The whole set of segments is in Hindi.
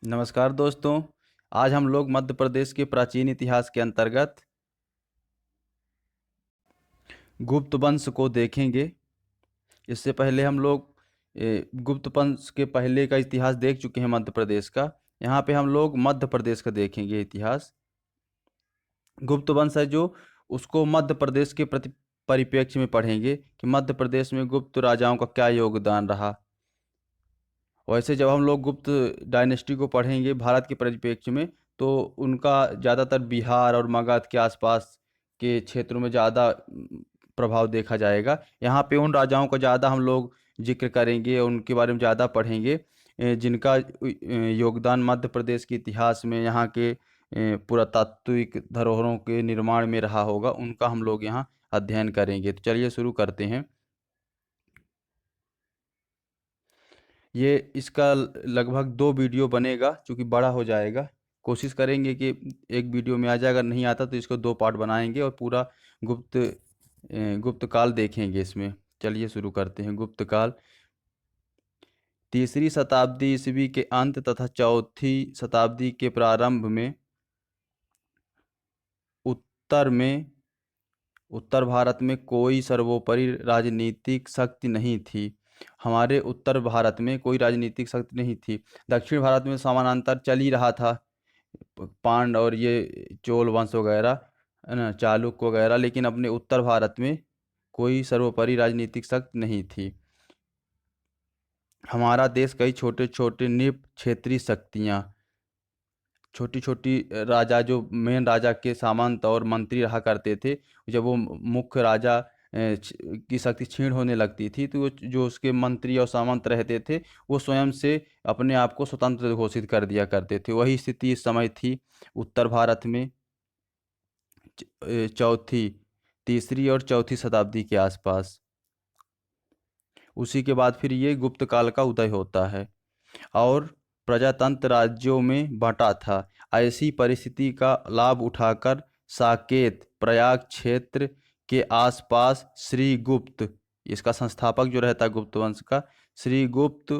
नमस्कार दोस्तों। आज हम लोग मध्य प्रदेश के प्राचीन इतिहास के अंतर्गत गुप्त वंश को देखेंगे। इससे पहले हम लोग गुप्त वंश के पहले का इतिहास देख चुके हैं मध्य प्रदेश का। यहाँ पे हम लोग मध्य प्रदेश का देखेंगे इतिहास। गुप्त वंश है जो उसको मध्य प्रदेश के प्रति परिप्रेक्ष्य में पढ़ेंगे कि मध्य प्रदेश में गुप्त राजाओं का क्या योगदान रहा। वैसे जब हम लोग गुप्त डायनेस्टी को पढ़ेंगे भारत के परिप्रेक्ष्य में, तो उनका ज़्यादातर बिहार और मगध के आसपास के क्षेत्रों में ज़्यादा प्रभाव देखा जाएगा। यहाँ पे उन राजाओं का ज़्यादा हम लोग जिक्र करेंगे और उनके बारे में ज़्यादा पढ़ेंगे जिनका योगदान मध्य प्रदेश के इतिहास में, यहाँ के पुरातात्विक धरोहरों के निर्माण में रहा होगा, उनका हम लोग यहाँ अध्ययन करेंगे। तो चलिए शुरू करते हैं। ये इसका लगभग 2 वीडियो बनेगा, क्योंकि बड़ा हो जाएगा। कोशिश करेंगे कि एक वीडियो में आ जाए, अगर नहीं आता तो इसको 2 पार्ट बनाएंगे और पूरा गुप्त काल देखेंगे इसमें। चलिए शुरू करते हैं। गुप्त काल 3री शताब्दी ईस्वी के अंत तथा 4थी शताब्दी के प्रारंभ में उत्तर में उत्तर भारत में कोई सर्वोपरि राजनीतिक शक्ति नहीं थी। हमारे उत्तर भारत में कोई राजनीतिक शक्ति नहीं थी। दक्षिण भारत में समानांतर चल ही रहा था पांड और ये चोल वंश वगैरह, है ना, चालुक्य वगैरह, लेकिन अपने उत्तर भारत में कोई सर्वोपरि राजनीतिक शक्ति नहीं थी। हमारा देश कई छोटे छोटे निप क्षेत्रीय शक्तियाँ, छोटी छोटी राजा, जो मेन राजा के सामंत और मंत्री रहा करते थे, जब वो मुख्य राजा की शक्ति क्षीण होने लगती थी, तो जो उसके मंत्री और सामंत रहते थे, वो स्वयं से अपने आप को स्वतंत्र घोषित कर दिया करते थे। वही स्थिति इस समय थी उत्तर भारत में चौथी, 3री और 4थी शताब्दी के आसपास। उसी के बाद फिर ये गुप्त काल का उदय होता है और प्रजातंत्र राज्यों में बंटा था। ऐसी परिस्थिति का लाभ उठाकर साकेत प्रयाग क्षेत्र के आसपास श्रीगुप्त, इसका संस्थापक जो रहता है गुप्त वंश का, श्रीगुप्त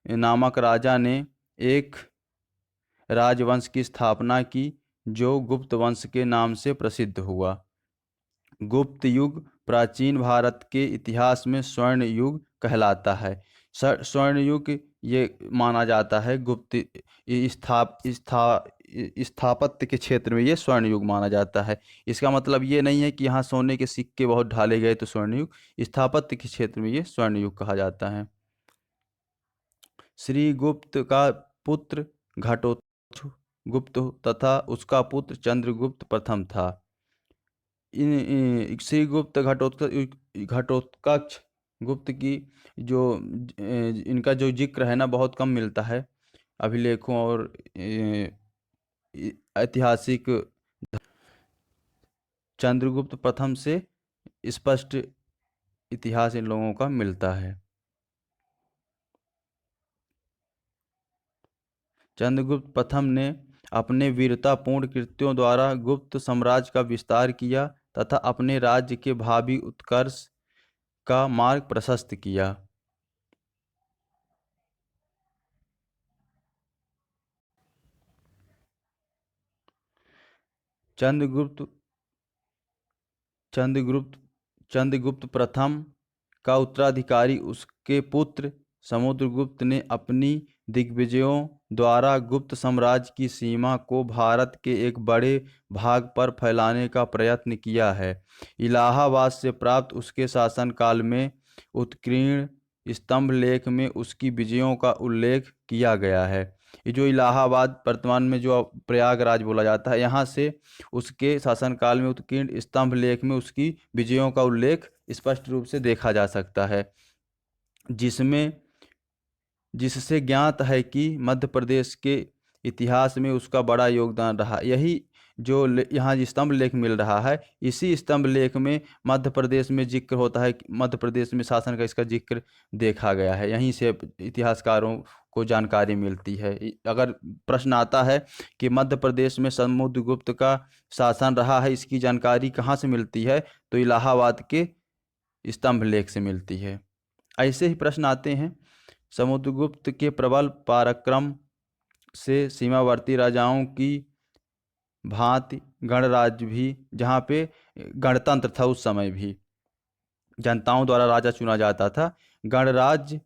नामक राजा ने एक राजवंश की स्थापना की जो गुप्त वंश के नाम से प्रसिद्ध हुआ। गुप्त युग प्राचीन भारत के इतिहास में स्वर्ण युग कहलाता है। स्वर्ण युग ये माना जाता है गुप्त स्थापत्य के क्षेत्र में, ये स्वर्ण युग माना जाता है। इसका मतलब ये नहीं है कि यहाँ सोने के सिक्के बहुत ढाले गए तो स्वर्ण युग। स्थापत्य के क्षेत्र में ये स्वर्ण युग कहा जाता है। श्रीगुप्त का पुत्र घटोत्कच तथा उसका पुत्र चंद्रगुप्त प्रथम था। श्रीगुप्त घटोत्कच गुप्त की जो इनका जो जिक्र है ना, बहुत कम मिलता है अभिलेखों और ऐतिहासिक। चंद्रगुप्त प्रथम से स्पष्ट इतिहास इन लोगों का मिलता है। चंद्रगुप्त प्रथम ने अपने वीरतापूर्ण कृत्यों द्वारा गुप्त साम्राज्य का विस्तार किया तथा अपने राज्य के भावी उत्कर्ष का मार्ग प्रशस्त किया। चंद्रगुप्त चंद्रगुप्त चंद्रगुप्त प्रथम का उत्तराधिकारी उसके पुत्र समुद्रगुप्त ने अपनी दिग्विजयों द्वारा गुप्त साम्राज्य की सीमा को भारत के एक बड़े भाग पर फैलाने का प्रयत्न किया है। इलाहाबाद से प्राप्त उसके शासनकाल में उत्कीर्ण स्तंभ लेख में उसकी विजयों का उल्लेख किया गया है। ये जो इलाहाबाद वर्तमान में जो प्रयागराज बोला जाता है, यहाँ से उसके शासनकाल में उत्कीर्ण स्तंभ लेख में उसकी विजयों का उल्लेख स्पष्ट रूप से देखा जा सकता है, जिससे ज्ञात है कि मध्य प्रदेश के इतिहास में उसका बड़ा योगदान रहा। यही जो यहाँ स्तंभ लेख मिल रहा है, इसी स्तंभ लेख में मध्य प्रदेश में जिक्र होता है, मध्य प्रदेश में शासन का इसका जिक्र देखा गया है। यहीं से इतिहासकारों को जानकारी मिलती है। अगर प्रश्न आता है कि मध्य प्रदेश में समुद्रगुप्त का शासन रहा है, इसकी जानकारी कहाँ से मिलती है, तो इलाहाबाद के स्तंभ लेख से मिलती है। ऐसे ही प्रश्न आते हैं। समुद्रगुप्त के प्रबल पराक्रम से सीमावर्ती राजाओं की भांति गणराज्य भी, जहाँ पे गणतंत्र था उस समय भी, जनताओं द्वारा राजा चुना जाता था, गणराज्य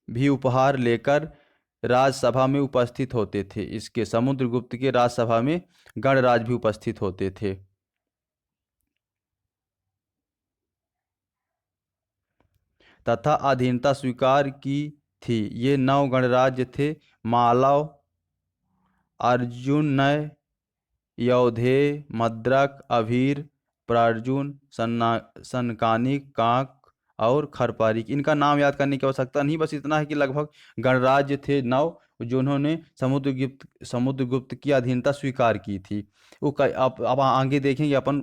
भी उपहार लेकर राजसभा में उपस्थित होते थे। इसके समुद्रगुप्त के राजसभा में गणराज भी उपस्थित होते थे। तथा अधीनता स्वीकार की थी। ये 9 गणराज्य थे: मालव, अर्जुनय, यौधेय, मद्रक, अभीर, प्रार्जुन, सनकानिक, काक और खरपारिक। इनका नाम याद करने की आवश्यकता नहीं, बस इतना है कि लगभग गणराज्य थे 9 जिन्होंने समुद्रगुप्त की अधीनता स्वीकार की थी। वो अब आगे देखेंगे अपन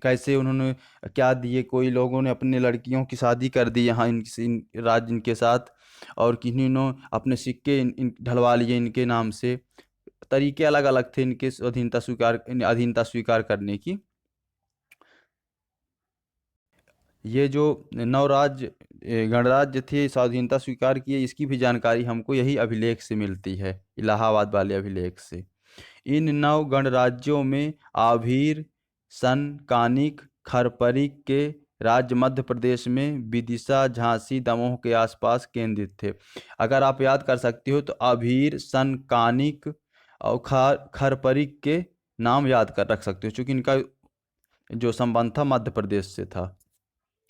कैसे उन्होंने क्या दिए। कोई लोगों ने अपने लड़कियों की शादी कर दी यहाँ इनके साथ, और किन्हीं ने अपने सिक्के ढलवा लिए इनके नाम से। तरीके अलग अलग थे इनके अधीनता स्वीकार करने की। ये जो 9 गणराज्य थे स्वाधीनता स्वीकार किए, इसकी भी जानकारी हमको यही अभिलेख से मिलती है, इलाहाबाद वाले अभिलेख से। इन 9 गणराज्यों में आभीर, सनकानिक, खरपरिक के राज्य मध्य प्रदेश में विदिशा, झांसी, दमोह के आसपास केंद्रित थे। अगर आप याद कर सकते हो तो आभीर, सनकानिक और खरपरिक के नाम याद कर रख सकते हो, क्योंकि इनका जो संबंध था मध्य प्रदेश से था।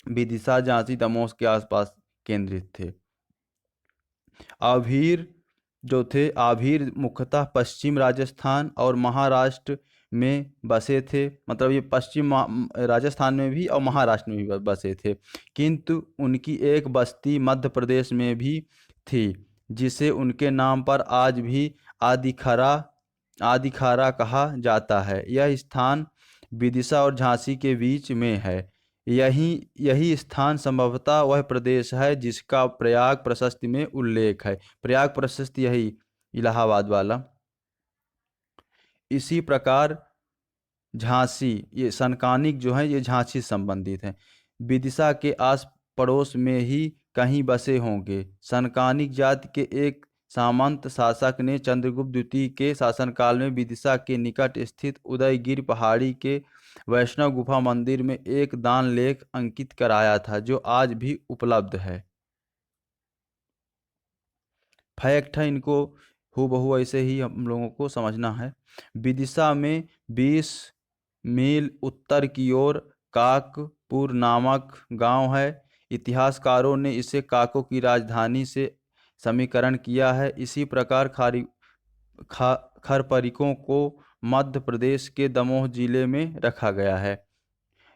विदिशा, झांसी, दमोह के आसपास केंद्रित थे। आभीर जो थे, आभीर मुख्यतः पश्चिम राजस्थान और महाराष्ट्र में बसे थे। मतलब ये पश्चिम राजस्थान में भी और महाराष्ट्र में भी बसे थे, किंतु उनकी एक बस्ती मध्य प्रदेश में भी थी, जिसे उनके नाम पर आज भी आदिखारा कहा जाता है। यह स्थान विदिशा और झांसी के बीच में है। यही स्थान संभवतः वह प्रदेश है जिसका प्रयाग प्रशस्ति में उल्लेख है। प्रयाग प्रशस्ति यही इलाहाबाद वाला। इसी प्रकार झांसी, ये सनकानिक जो है ये झांसी संबंधित है, विदिशा के आस पड़ोस में ही कहीं बसे होंगे। सनकानिक जाति के एक सामंत शासक ने चंद्रगुप्त द्वितीय के शासनकाल में विदिशा के निकट स्थित उदयगिरि पहाड़ी के वैष्णव गुफा मंदिर में एक दान लेख अंकित कराया था, जो आज भी उपलब्ध है। फैक्ट है, इनको हूबहू ऐसे ही हम लोगों को समझना है। विदिशा में 20 मील उत्तर की ओर काकपुर नामक गांव है। इतिहासकारों ने इसे काकों की राजधानी से समीकरण किया है। इसी प्रकार खरपरिकों को मध्य प्रदेश के दमोह जिले में रखा गया है।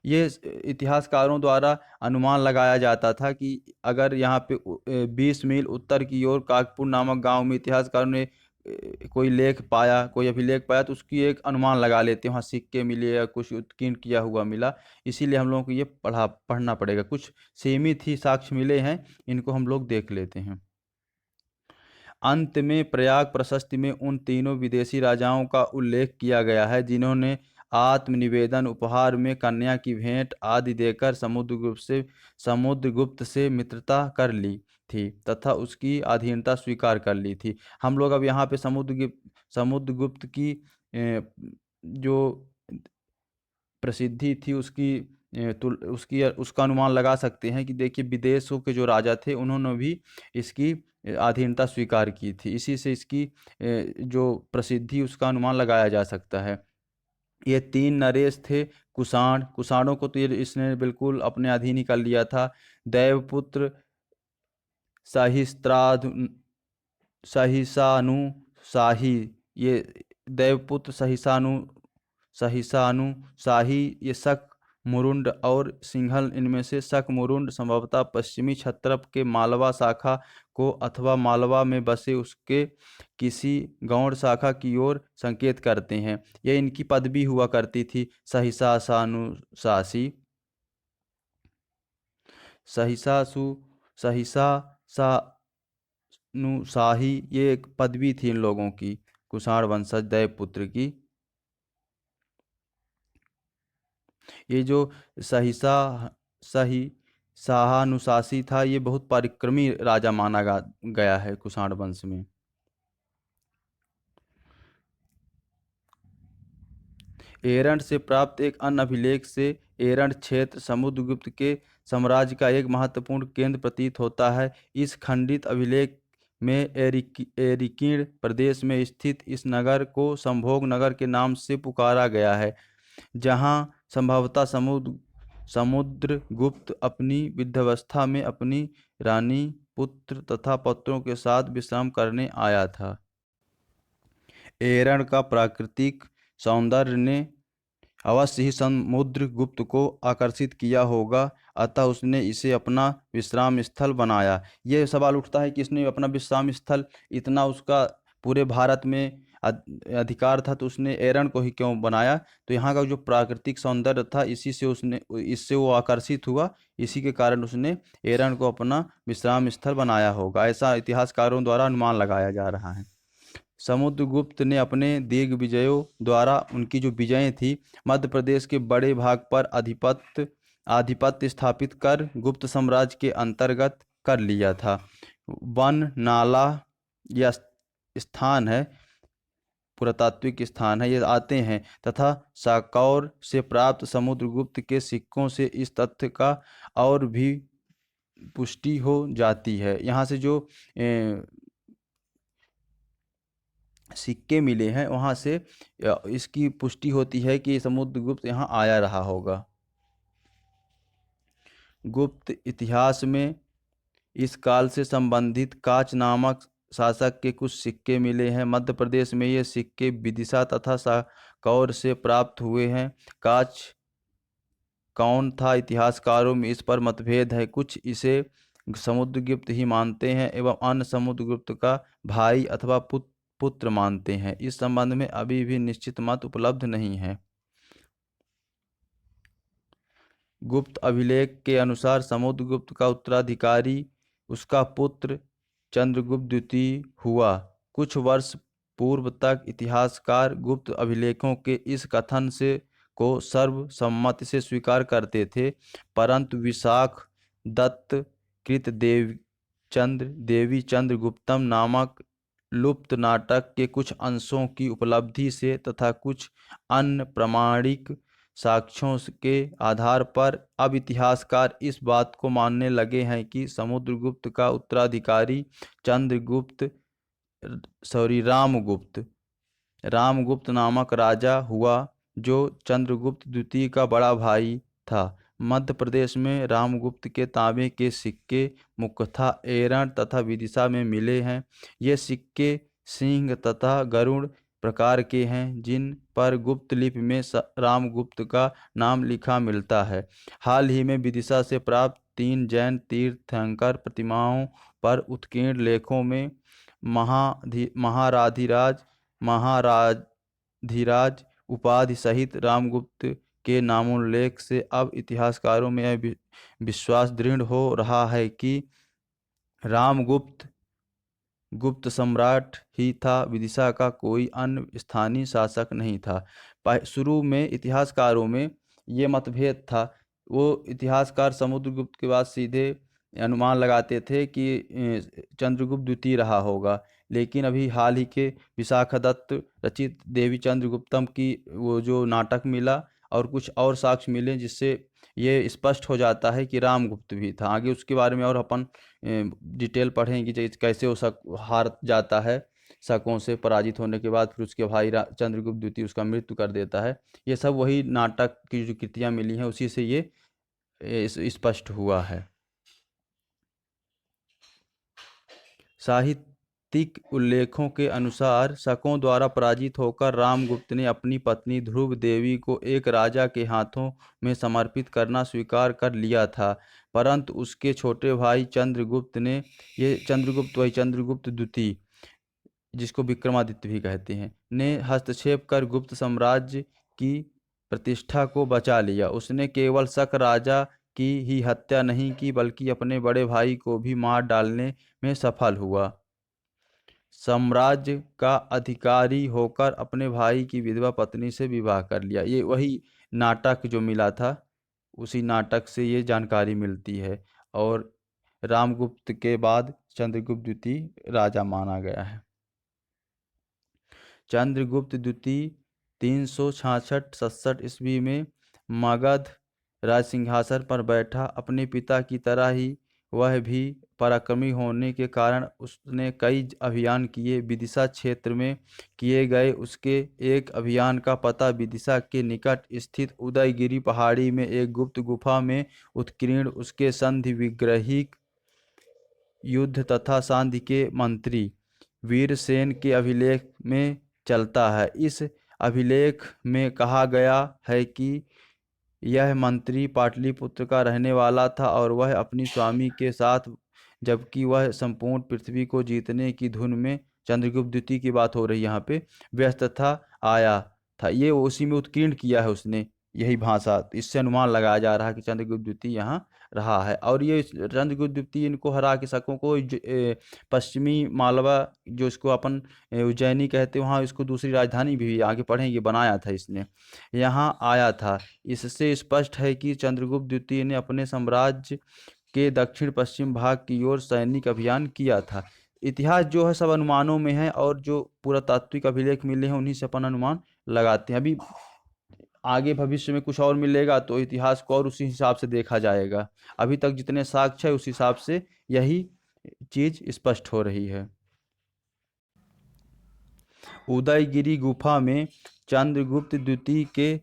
ये इतिहासकारों द्वारा अनुमान लगाया जाता था कि अगर यहाँ पे 20 मील उत्तर की ओर काकपुर नामक गांव में इतिहासकारों ने कोई लेख पाया, कोई अभिलेख पाया, तो उसकी एक अनुमान लगा लेते हैं, वहाँ सिक्के मिले या कुछ उत्कीर्ण किया हुआ मिला। इसीलिए हम लोगों को ये पढ़ना पड़ेगा। कुछ सीमित ही साक्ष्य मिले हैं, इनको हम लोग देख लेते हैं। अंत में प्रयाग प्रशस्ति में उन तीनों विदेशी राजाओं का उल्लेख किया गया है जिन्होंने आत्मनिवेदन, उपहार में कन्या की भेंट आदि देकर समुद्रगुप्त से मित्रता कर ली थी तथा उसकी अधीनता स्वीकार कर ली थी। हम लोग अब यहाँ पे समुद्रगुप्त की जो प्रसिद्धि थी उसका अनुमान लगा सकते हैं कि देखिए विदेशों के जो राजा थे उन्होंने भी इसकी अधीनता स्वीकार की थी। इसी से इसकी जो प्रसिद्धि उसका अनुमान लगाया जा सकता है। ये 3 नरेश थे। कुषाणों को तो ये इसने बिल्कुल अपने अधीन ही कर लिया था। देवपुत्र सहिसानु शाही, ये देवपुत्र सहिसानु शाही, ये शक मुरुंड और सिंघल, इनमें से शक मुरुंड संभवतः पश्चिमी क्षत्रप के मालवा शाखा को अथवा मालवा में बसे उसके किसी गौड़ शाखा की ओर संकेत करते हैं। यह इनकी पदवी हुआ करती थी, सहिसानुशासी। सहिसानुशाही ये एक पदवी थी इन लोगों की, कुषाण वंशज देवपुत्र की। ये जो सहिसानुशासी था, ये बहुत पराक्रमी राजा माना गया है कुषाण वंश में। एरंड से प्राप्त एक अन्य अभिलेख से एरंड क्षेत्र समुद्रगुप्त के साम्राज्य का एक महत्वपूर्ण केंद्र प्रतीत होता है। इस खंडित अभिलेख में एरिकीण प्रदेश में स्थित इस नगर को संभोग नगर के नाम से पुकारा गया है, जहाँ संभवतः समुद्रगुप्त अपनी वृद्धावस्था में अपनी रानी, पुत्र तथा पुत्रों के साथ विश्राम करने आया था। एरंड का प्राकृतिक सौंदर्य ने अवश्य ही समुद्रगुप्त को आकर्षित किया होगा, अतः उसने इसे अपना विश्राम स्थल बनाया। ये सवाल उठता है कि इसने अपना विश्राम स्थल, इतना उसका पूरे भारत में अधिकार था, तो उसने एरंड को ही क्यों बनाया? तो यहाँ का जो प्राकृतिक सौंदर्य था, इससे वो आकर्षित हुआ, इसी के कारण उसने एरंड को अपना विश्राम स्थल बनाया होगा, ऐसा इतिहासकारों द्वारा अनुमान लगाया जा रहा है। समुद्रगुप्त ने अपने दिग्विजयों द्वारा, उनकी जो विजयें थी, मध्य प्रदेश के बड़े भाग पर आधिपत्य स्थापित कर गुप्त साम्राज्य के अंतर्गत कर लिया था। वन नाला या स्थान है, पुरातात्विक स्थान है, ये आते हैं, तथा साकौर से प्राप्त समुद्रगुप्त के सिक्कों से इस तथ्य का और भी पुष्टि हो जाती है। यहाँ से जो सिक्के मिले हैं, वहाँ से इसकी पुष्टि होती है कि समुद्रगुप्त यहाँ आया रहा होगा। गुप्त इतिहास में इस काल से संबंधित काच नामक शासक के कुछ सिक्के मिले हैं। मध्य प्रदेश में ये सिक्के विदिशा तथा साकौर से प्राप्त हुए हैं। काच कौन था, इतिहासकारों में इस पर मतभेद है। कुछ इसे समुद्रगुप्त ही मानते हैं एवं अन्य समुद्रगुप्त का भाई अथवा पुत्र मानते हैं। इस संबंध में अभी भी निश्चित मत उपलब्ध नहीं है। गुप्त अभिलेख के अनुसार समुद्रगुप्त का उत्तराधिकारी उसका पुत्र चंद्रगुप्त द्वितीय हुआ। कुछ वर्ष पूर्व तक इतिहासकार गुप्त अभिलेखों के इस कथन से को सर्वसम्मति से स्वीकार करते थे, परंतु विशाख दत्त कृत देवी चंद्रगुप्तम नामक लुप्त नाटक के कुछ अंशों की उपलब्धि से तथा कुछ अन्य प्रमाणिक साक्ष्यों के आधार पर अब इतिहासकार इस बात को मानने लगे हैं कि समुद्रगुप्त का उत्तराधिकारी रामगुप्त नामक राजा हुआ, जो चंद्रगुप्त द्वितीय का बड़ा भाई था। मध्य प्रदेश में रामगुप्त के तांबे के सिक्के मुख्यतः एरंड तथा विदिशा में मिले हैं। ये सिक्के सिंह तथा गरुड़ प्रकार के हैं, जिन पर गुप्त लिपि में रामगुप्त का नाम लिखा मिलता है। हाल ही में विदिशा से प्राप्त 3 जैन तीर्थंकर प्रतिमाओं पर उत्कीर्ण लेखों में महाराधिराज उपाधि सहित रामगुप्त के नामोल्लेख से अब इतिहासकारों में यह विश्वास दृढ़ हो रहा है कि रामगुप्त गुप्त सम्राट ही था, विदिशा का कोई अन्य स्थानीय शासक नहीं था। शुरू में इतिहासकारों में ये मतभेद था। वो इतिहासकार समुद्रगुप्त के बाद सीधे अनुमान लगाते थे कि चंद्रगुप्त द्वितीय रहा होगा, लेकिन अभी हाल ही के विशाखदत्त रचित देवी चंद्रगुप्तम की वो जो नाटक मिला और कुछ और साक्ष्य मिले, जिससे ये स्पष्ट हो जाता है कि रामगुप्त भी था। आगे उसके बारे में और अपन डिटेल पढ़ेंगे कि कैसे वो हार जाता है, शकों से पराजित होने के बाद फिर उसके भाई चंद्रगुप्त द्वितीय उसका मृत्यु कर देता है। ये सब वही नाटक की जो कृतियाँ मिली हैं, उसी से ये स्पष्ट हुआ है। साहित्यिक उल्लेखों के अनुसार शकों द्वारा पराजित होकर रामगुप्त ने अपनी पत्नी ध्रुव देवी को एक राजा के हाथों में समर्पित करना स्वीकार कर लिया था, परंतु उसके छोटे भाई चंद्रगुप्त ने चंद्रगुप्त द्वितीय, जिसको विक्रमादित्य भी कहते हैं, ने हस्तक्षेप कर गुप्त साम्राज्य की प्रतिष्ठा को बचा लिया। उसने केवल शक राजा की ही हत्या नहीं की, बल्कि अपने बड़े भाई को भी मार डालने में सफल हुआ। साम्राज्य का अधिकारी होकर अपने भाई की विधवा पत्नी से विवाह कर लिया। ये वही नाटक जो मिला था, उसी नाटक से ये जानकारी मिलती है, और रामगुप्त के बाद चंद्रगुप्त द्वितीय राजा माना गया है। चंद्रगुप्त द्वितीय 366 ईस्वी में मगध राज सिंहासन पर बैठा। अपने पिता की तरह ही वह भी पराक्रमी होने के कारण उसने कई अभियान किए। विदिशा क्षेत्र में किए गए उसके एक अभियान का पता विदिशा के निकट स्थित उदयगिरी पहाड़ी में एक गुप्त गुफा में उत्कीर्ण उसके संधि विग्रहिक युद्ध तथा सांध्य के मंत्री वीरसेन के अभिलेख में चलता है। इस अभिलेख में कहा गया है कि यह मंत्री पाटलिपुत्र का रहने वाला था और वह अपनी स्वामी के साथ, जबकि वह संपूर्ण पृथ्वी को जीतने की धुन में, चंद्रगुप्त द्वितीय की बात हो रही है यहाँ पे, व्यस्त था, आया था। ये उसी में उत्कीर्ण किया है उसने यही भाषा। तो इससे अनुमान लगाया जा रहा है कि चंद्रगुप्त द्वितीय यहाँ रहा है। और ये चंद्रगुप्त द्वितीय इनको हरा के शकों को पश्चिमी मालवा, जो इसको अपन उज्जैनी कहते हैं, वहाँ इसको दूसरी राजधानी भी आगे पढ़ेंगे बनाया था इसने, यहाँ आया था। इससे स्पष्ट है कि चंद्रगुप्त द्वितीय ने अपने साम्राज्य के दक्षिण पश्चिम भाग की ओर सैनिक अभियान किया था। इतिहास जो है सब अनुमानों में है, और जो पुरातात्विक अभिलेख मिले हैं उन्हीं से अपन अनुमान लगाते हैं। अभी आगे भविष्य में कुछ और मिलेगा तो इतिहास को और उसी हिसाब से देखा जाएगा। अभी तक जितने साक्ष्य है उस हिसाब से यही चीज स्पष्ट हो रही है। उदयगिरी गुफा में चंद्रगुप्त द्वितीय के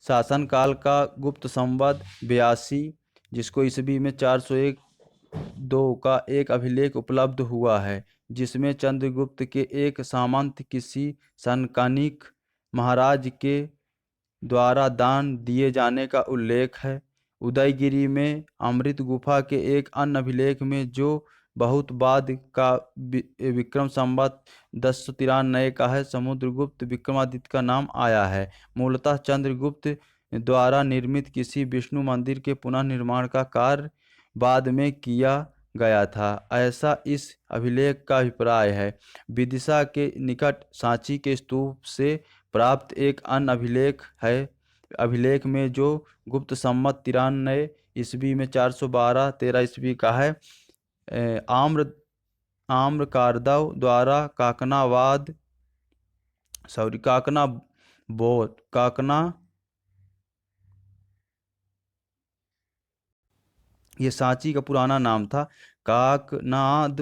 शासनकाल का गुप्त संवत 82, जिसको ईस्वी में 401-2 का एक अभिलेख उपलब्ध हुआ है, जिसमें चंद्रगुप्त के एक सामंत किसी सनकानिक महाराज के द्वारा दान दिए जाने का उल्लेख है। उदयगिरी में अमृत गुफा के एक अन्य अभिलेख में, जो बहुत बाद का विक्रम संवत 1093 का है, समुद्रगुप्त विक्रमादित्य का नाम आया है। मूलतः चंद्रगुप्त द्वारा निर्मित किसी विष्णु मंदिर के पुनर्निर्माण का कार्य बाद में किया गया था, ऐसा इस अभिलेख का अभिप्राय है। विदिशा के निकट सांची के स्तूप से प्राप्त एक अन्य अभिलेख है। अभिलेख में जो गुप्त संवत 93 ईस्वी में 412-13 ईस्वी का है, आम्रकारदव द्वारा ये सांची का पुराना नाम था। काकनाद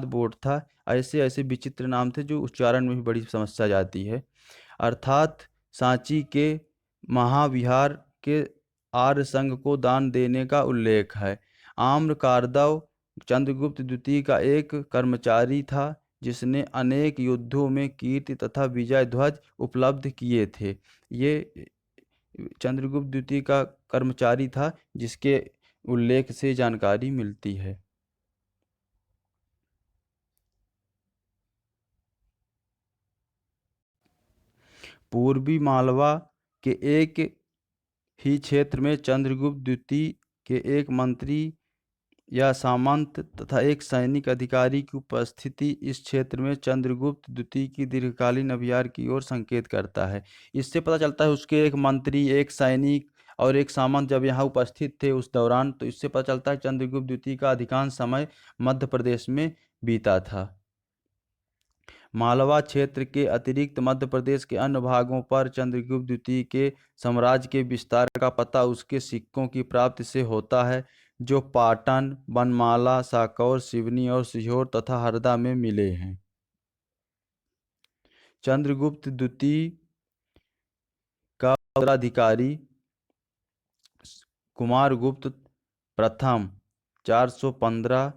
बोट था। ऐसे ऐसे विचित्र नाम थे जो उच्चारण में भी बड़ी समस्या जाती है। अर्थात सांची के महाविहार के आर्य संघ को दान देने का उल्लेख है। आम्रकारदव चंद्रगुप्त द्वितीय का एक कर्मचारी था, जिसने अनेक युद्धों में कीर्ति तथा विजय ध्वज उपलब्ध किए थे। ये चंद्रगुप्त द्वितीय का कर्मचारी था, जिसके उल्लेख से जानकारी मिलती है। पूर्वी मालवा के एक ही क्षेत्र में चंद्रगुप्त द्वितीय के एक मंत्री या सामंत तथा एक सैनिक अधिकारी की उपस्थिति इस क्षेत्र में चंद्रगुप्त द्वितीय की दीर्घकालीन अभियान की ओर संकेत करता है। इससे पता चलता है उसके एक मंत्री, एक सैनिक और एक सामंत जब यहाँ उपस्थित थे उस दौरान, तो इससे पता चलता है चंद्रगुप्त द्वितीय का अधिकांश समय मध्य प्रदेश में बीता था। मालवा क्षेत्र के अतिरिक्त मध्य प्रदेश के अन्य भागों पर चंद्रगुप्त द्वितीय के साम्राज्य के विस्तार का पता उसके सिक्कों की प्राप्ति से होता है, जो पाटन, बनमाला, साकौर, सिवनी और सीहोर तथा हरदा में मिले हैं। चंद्रगुप्त द्वितीय का उत्तराधिकारी कुमारगुप्त प्रथम 415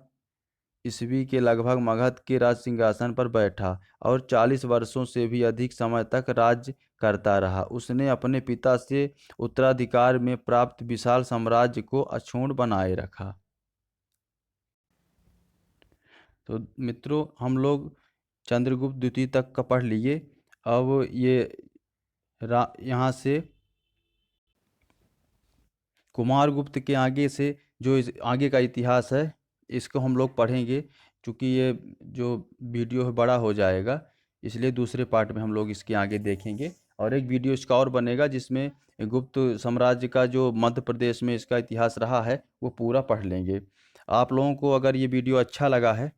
ईस्वी के लगभग मगध के राज सिंहासन पर बैठा और 40 वर्षों से भी अधिक समय तक राज्य करता रहा। उसने अपने पिता से उत्तराधिकार में प्राप्त विशाल साम्राज्य को अक्षुण्ण बनाए रखा। तो मित्रों, हम लोग चंद्रगुप्त द्वितीय तक का पढ़ लिए। अब ये यहाँ से कुमारगुप्त के आगे से जो आगे का इतिहास है, इसको हम लोग पढ़ेंगे। क्योंकि ये जो वीडियो है बड़ा हो जाएगा, इसलिए दूसरे पार्ट में हम लोग इसके आगे देखेंगे। और एक वीडियो इसका और बनेगा जिसमें गुप्त साम्राज्य का जो मध्य प्रदेश में इसका इतिहास रहा है वो पूरा पढ़ लेंगे। आप लोगों को अगर ये वीडियो अच्छा लगा है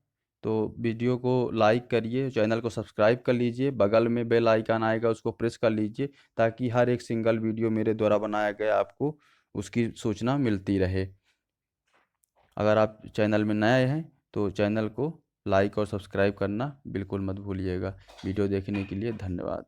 तो वीडियो को लाइक करिए, चैनल को सब्सक्राइब कर लीजिए, बगल में बेल आइकन आएगा उसको प्रेस कर लीजिए, ताकि हर एक सिंगल वीडियो मेरे द्वारा बनाया गया आपको उसकी सूचना मिलती रहे। अगर आप चैनल में नए हैं तो चैनल को लाइक और सब्सक्राइब करना बिल्कुल मत भूलिएगा। वीडियो देखने के लिए धन्यवाद।